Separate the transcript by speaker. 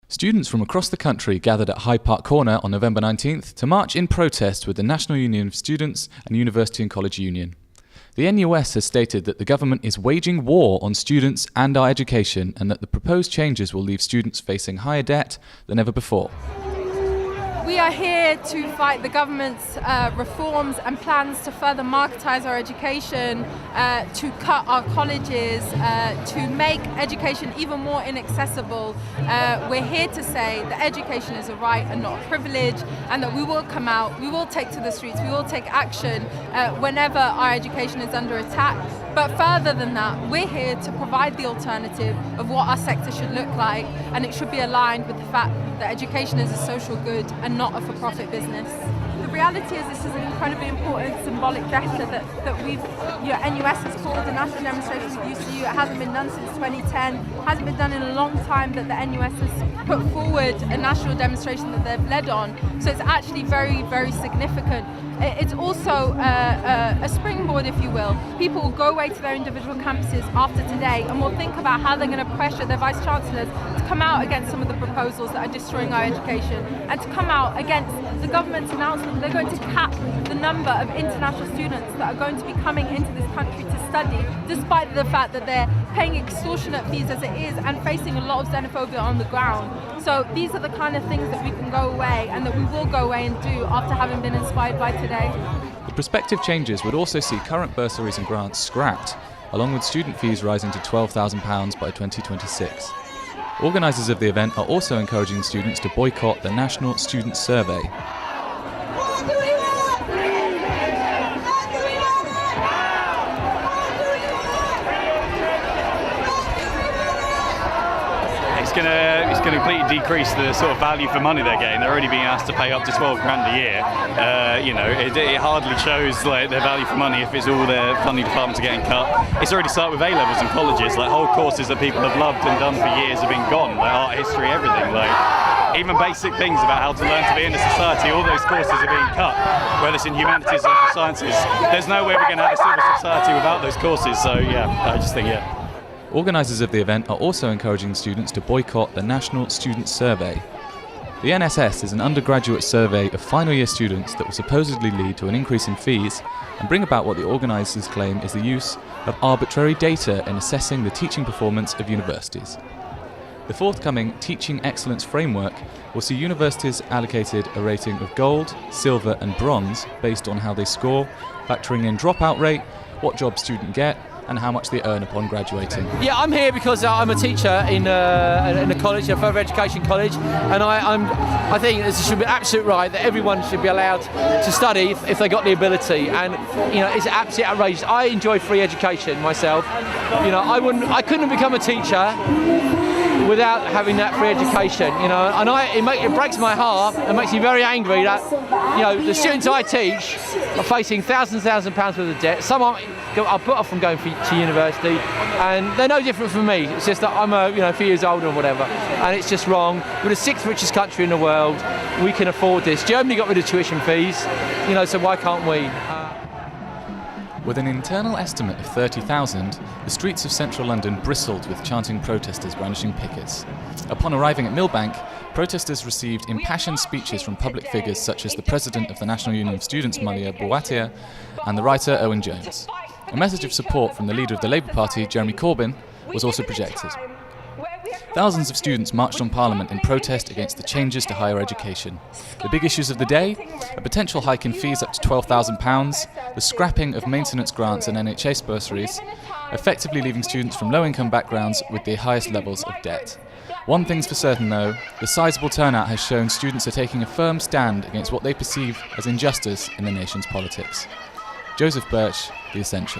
Speaker 1: Students from across the country gathered at Hyde Park Corner on November 19th to march in protest with the National Union of Students and University and College Union. The NUS has stated that the government is waging war on students and our education, and that the proposed changes will leave students facing higher debt than ever before.
Speaker 2: We are here to fight the government's reforms and plans to further marketise our education, to cut our colleges, to make education even more inaccessible. We're here to say that education is a right and not a privilege, and that we will come out, we will take to the streets, we will take action whenever our education is under attack. But further than that, we're here to provide the alternative of what our sector should look like, and it should be aligned with the fact that education is a social good and not a for-profit business. The reality is this is an incredibly important symbolic gesture that NUS has called a national demonstration with UCU. It hasn't been done since 2010. It hasn't been done in a long time that the NUS has put forward a national demonstration that they've led on. So it's actually very, very significant. It's also a springboard, if you will. People will go away to their individual campuses after today and will think about how they're going to pressure their vice chancellors to come out against some of the proposals that are destroying our education, and to come out against the government's announcement that they're going to cap the number of international students that are going to be coming into this country to study, despite the fact that they're paying extortionate fees as it is and facing a lot of xenophobia on the ground. So these are the kind of things that we can go away and that we will go away and do after having been inspired by today.
Speaker 1: The prospective changes would also see current bursaries and grants scrapped, along with student fees rising to £12,000 by 2026. Organisers of the event are also encouraging students to boycott the National Student Survey.
Speaker 3: It's going to completely decrease the sort of value for money they're getting. They're already being asked to pay up to 12 grand a year. It hardly shows like their value for money if it's all their funding departments are getting cut. It's already started with A-levels in colleges. Like whole courses that people have loved and done for years have been gone. Like art, history, everything. Like even basic things about how to learn to be in a society. All those courses are being cut. Whether it's in humanities or sciences, there's no way we're going to have a civil society without those courses. So yeah, I just think yeah.
Speaker 1: Organisers of the event are also encouraging students to boycott the National Student Survey. The NSS is an undergraduate survey of final year students that will supposedly lead to an increase in fees and bring about what the organisers claim is the use of arbitrary data in assessing the teaching performance of universities. The forthcoming Teaching Excellence Framework will see universities allocated a rating of gold, silver and bronze based on how they score, factoring in dropout rate, what jobs students get, and how much they earn upon graduating.
Speaker 4: Yeah, I'm here because I'm a teacher in a college, a further education college, and I think it should be absolute right that everyone should be allowed to study if they got the ability. And it's absolutely outrageous. I enjoy free education myself. I couldn't have become a teacher without having that free education, and it breaks my heart and makes me very angry that, the students I teach are facing thousands pounds worth of debt. Some are put off from going to university, and they're no different from me. It's just that I'm a few years older or whatever, and it's just wrong. We're the 6th richest country in the world. We can afford this. Germany got rid of tuition fees, so why can't we?
Speaker 1: With an internal estimate of 30,000, the streets of central London bristled with chanting protesters brandishing pickets. Upon arriving at Millbank, protesters received impassioned speeches from public figures such as the President of the National Union of Students, Malia Bouattia, and the writer Owen Jones. A message of support from the leader of the Labour Party, Jeremy Corbyn, was also projected. Thousands of students marched on Parliament in protest against the changes to higher education. The big issues of the day: a potential hike in fees up to £12,000, the scrapping of maintenance grants and NHS bursaries, effectively leaving students from low-income backgrounds with the highest levels of debt. One thing's for certain though, the sizable turnout has shown students are taking a firm stand against what they perceive as injustice in the nation's politics. Joseph Birch, The Essential.